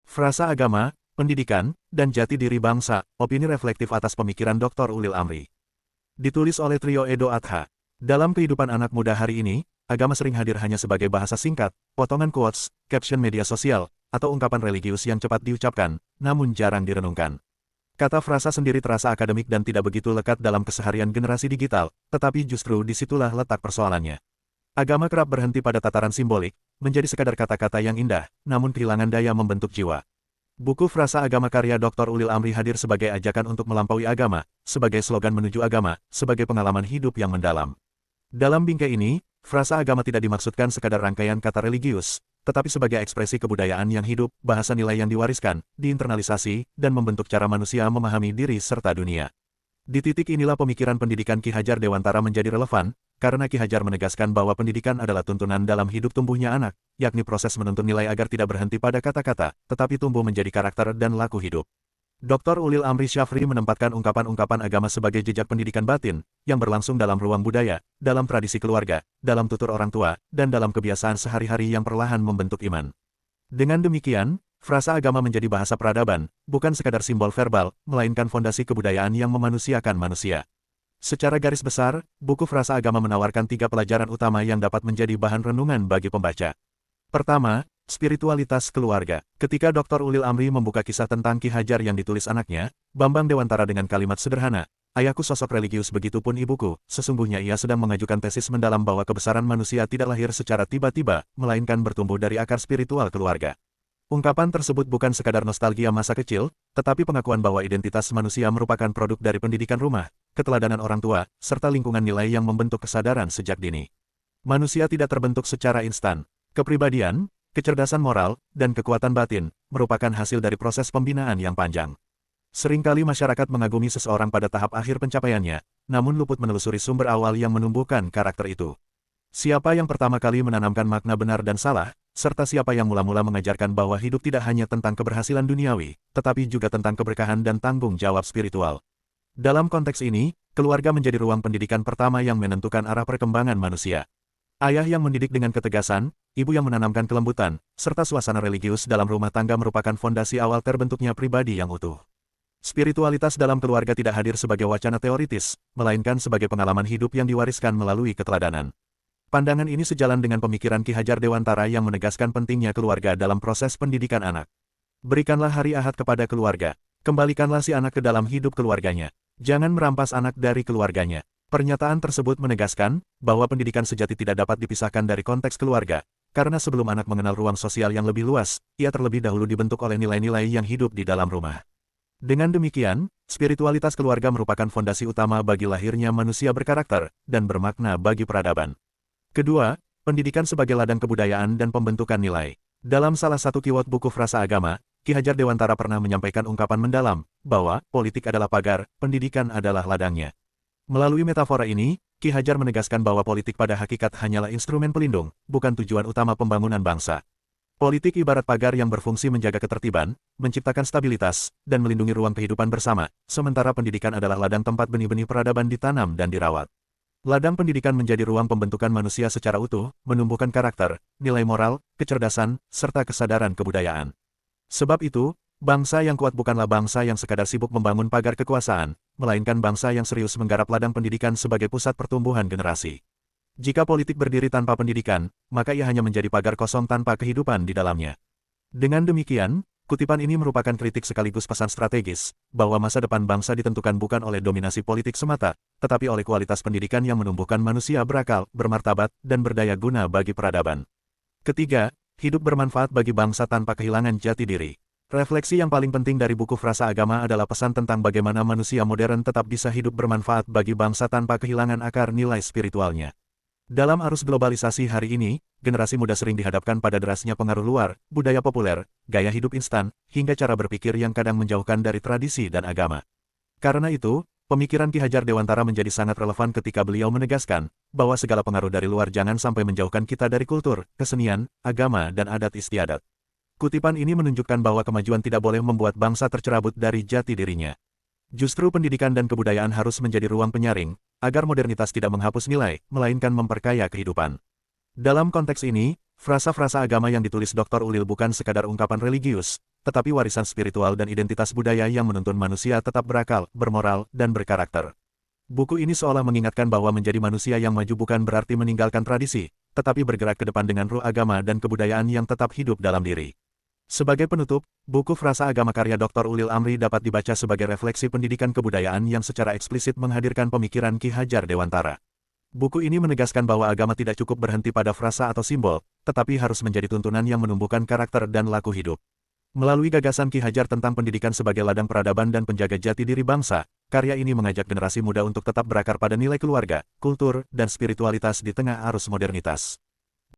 Frasa agama, pendidikan, dan jati diri bangsa, opini reflektif atas pemikiran Dr. Ulil Amri. Ditulis oleh Trio Edo Adha. Dalam kehidupan anak muda hari ini, agama sering hadir hanya sebagai bahasa singkat, potongan quotes, caption media sosial, atau ungkapan religius yang cepat diucapkan, namun jarang direnungkan. Kata frasa sendiri terasa akademik dan tidak begitu lekat dalam keseharian generasi digital, tetapi justru disitulah letak persoalannya. Agama kerap berhenti pada tataran simbolik, menjadi sekadar kata-kata yang indah, namun kehilangan daya membentuk jiwa. Buku Frasa Agama karya Dr. Ulil Amri hadir sebagai ajakan untuk melampaui agama, sebagai slogan menuju agama, sebagai pengalaman hidup yang mendalam. Dalam bingkai ini, frasa agama tidak dimaksudkan sekadar rangkaian kata religius, tetapi sebagai ekspresi kebudayaan yang hidup, bahasa nilai yang diwariskan, diinternalisasi, dan membentuk cara manusia memahami diri serta dunia. Di titik inilah pemikiran pendidikan Ki Hajar Dewantara menjadi relevan, karena Ki Hajar menegaskan bahwa pendidikan adalah tuntunan dalam hidup tumbuhnya anak, yakni proses menuntun nilai agar tidak berhenti pada kata-kata, tetapi tumbuh menjadi karakter dan laku hidup. Dr. Ulil Amri Syafri menempatkan ungkapan-ungkapan agama sebagai jejak pendidikan batin, yang berlangsung dalam ruang budaya, dalam tradisi keluarga, dalam tutur orang tua, dan dalam kebiasaan sehari-hari yang perlahan membentuk iman. Dengan demikian, frasa agama menjadi bahasa peradaban, bukan sekadar simbol verbal, melainkan fondasi kebudayaan yang memanusiakan manusia. Secara garis besar, buku Frasa Agama menawarkan 3 pelajaran utama yang dapat menjadi bahan renungan bagi pembaca. Pertama, spiritualitas keluarga. Ketika Dr. Ulil Amri membuka kisah tentang Ki Hajar yang ditulis anaknya, Bambang Dewantara dengan kalimat sederhana, "Ayahku sosok religius begitupun ibuku," sesungguhnya ia sedang mengajukan tesis mendalam bahwa kebesaran manusia tidak lahir secara tiba-tiba, melainkan bertumbuh dari akar spiritual keluarga. Ungkapan tersebut bukan sekadar nostalgia masa kecil, tetapi pengakuan bahwa identitas manusia merupakan produk dari pendidikan rumah, keteladanan orang tua, serta lingkungan nilai yang membentuk kesadaran sejak dini. Manusia tidak terbentuk secara instan. Kepribadian, kecerdasan moral, dan kekuatan batin merupakan hasil dari proses pembinaan yang panjang. Seringkali masyarakat mengagumi seseorang pada tahap akhir pencapaiannya, namun luput menelusuri sumber awal yang menumbuhkan karakter itu. Siapa yang pertama kali menanamkan makna benar dan salah, serta siapa yang mula-mula mengajarkan bahwa hidup tidak hanya tentang keberhasilan duniawi, tetapi juga tentang keberkahan dan tanggung jawab spiritual. Dalam konteks ini, keluarga menjadi ruang pendidikan pertama yang menentukan arah perkembangan manusia. Ayah yang mendidik dengan ketegasan, ibu yang menanamkan kelembutan, serta suasana religius dalam rumah tangga merupakan fondasi awal terbentuknya pribadi yang utuh. Spiritualitas dalam keluarga tidak hadir sebagai wacana teoritis, melainkan sebagai pengalaman hidup yang diwariskan melalui keteladanan. Pandangan ini sejalan dengan pemikiran Ki Hajar Dewantara yang menegaskan pentingnya keluarga dalam proses pendidikan anak. Berikanlah hari Ahad kepada keluarga. Kembalikanlah si anak ke dalam hidup keluarganya. Jangan merampas anak dari keluarganya. Pernyataan tersebut menegaskan bahwa pendidikan sejati tidak dapat dipisahkan dari konteks keluarga, karena sebelum anak mengenal ruang sosial yang lebih luas, ia terlebih dahulu dibentuk oleh nilai-nilai yang hidup di dalam rumah. Dengan demikian, spiritualitas keluarga merupakan fondasi utama bagi lahirnya manusia berkarakter dan bermakna bagi peradaban. Kedua, pendidikan sebagai ladang kebudayaan dan pembentukan nilai. Dalam salah satu keyword buku Frasa Agama, Ki Hajar Dewantara pernah menyampaikan ungkapan mendalam, bahwa politik adalah pagar, pendidikan adalah ladangnya. Melalui metafora ini, Ki Hajar menegaskan bahwa politik pada hakikat hanyalah instrumen pelindung, bukan tujuan utama pembangunan bangsa. Politik ibarat pagar yang berfungsi menjaga ketertiban, menciptakan stabilitas, dan melindungi ruang kehidupan bersama, sementara pendidikan adalah ladang tempat benih-benih peradaban ditanam dan dirawat. Ladang pendidikan menjadi ruang pembentukan manusia secara utuh, menumbuhkan karakter, nilai moral, kecerdasan, serta kesadaran kebudayaan. Sebab itu, bangsa yang kuat bukanlah bangsa yang sekadar sibuk membangun pagar kekuasaan, melainkan bangsa yang serius menggarap ladang pendidikan sebagai pusat pertumbuhan generasi. Jika politik berdiri tanpa pendidikan, maka ia hanya menjadi pagar kosong tanpa kehidupan di dalamnya. Dengan demikian, kutipan ini merupakan kritik sekaligus pesan strategis, bahwa masa depan bangsa ditentukan bukan oleh dominasi politik semata, tetapi oleh kualitas pendidikan yang menumbuhkan manusia berakal, bermartabat, dan berdaya guna bagi peradaban. Ketiga, hidup bermanfaat bagi bangsa tanpa kehilangan jati diri. Refleksi yang paling penting dari buku Frasa Agama adalah pesan tentang bagaimana manusia modern tetap bisa hidup bermanfaat bagi bangsa tanpa kehilangan akar nilai spiritualnya. Dalam arus globalisasi hari ini, generasi muda sering dihadapkan pada derasnya pengaruh luar, budaya populer, gaya hidup instan, hingga cara berpikir yang kadang menjauhkan dari tradisi dan agama. Karena itu, pemikiran Ki Hajar Dewantara menjadi sangat relevan ketika beliau menegaskan bahwa segala pengaruh dari luar jangan sampai menjauhkan kita dari kultur, kesenian, agama, dan adat istiadat. Kutipan ini menunjukkan bahwa kemajuan tidak boleh membuat bangsa tercerabut dari jati dirinya. Justru pendidikan dan kebudayaan harus menjadi ruang penyaring, agar modernitas tidak menghapus nilai, melainkan memperkaya kehidupan. Dalam konteks ini, frasa-frasa agama yang ditulis Dr. Ulil bukan sekadar ungkapan religius, tetapi warisan spiritual dan identitas budaya yang menuntun manusia tetap berakal, bermoral, dan berkarakter. Buku ini seolah mengingatkan bahwa menjadi manusia yang maju bukan berarti meninggalkan tradisi, tetapi bergerak ke depan dengan ruh agama dan kebudayaan yang tetap hidup dalam diri. Sebagai penutup, buku Frasa Agama karya Dr. Ulil Amri dapat dibaca sebagai refleksi pendidikan kebudayaan yang secara eksplisit menghadirkan pemikiran Ki Hajar Dewantara. Buku ini menegaskan bahwa agama tidak cukup berhenti pada frasa atau simbol, tetapi harus menjadi tuntunan yang menumbuhkan karakter dan laku hidup. Melalui gagasan Ki Hajar tentang pendidikan sebagai ladang peradaban dan penjaga jati diri bangsa, karya ini mengajak generasi muda untuk tetap berakar pada nilai keluarga, kultur, dan spiritualitas di tengah arus modernitas.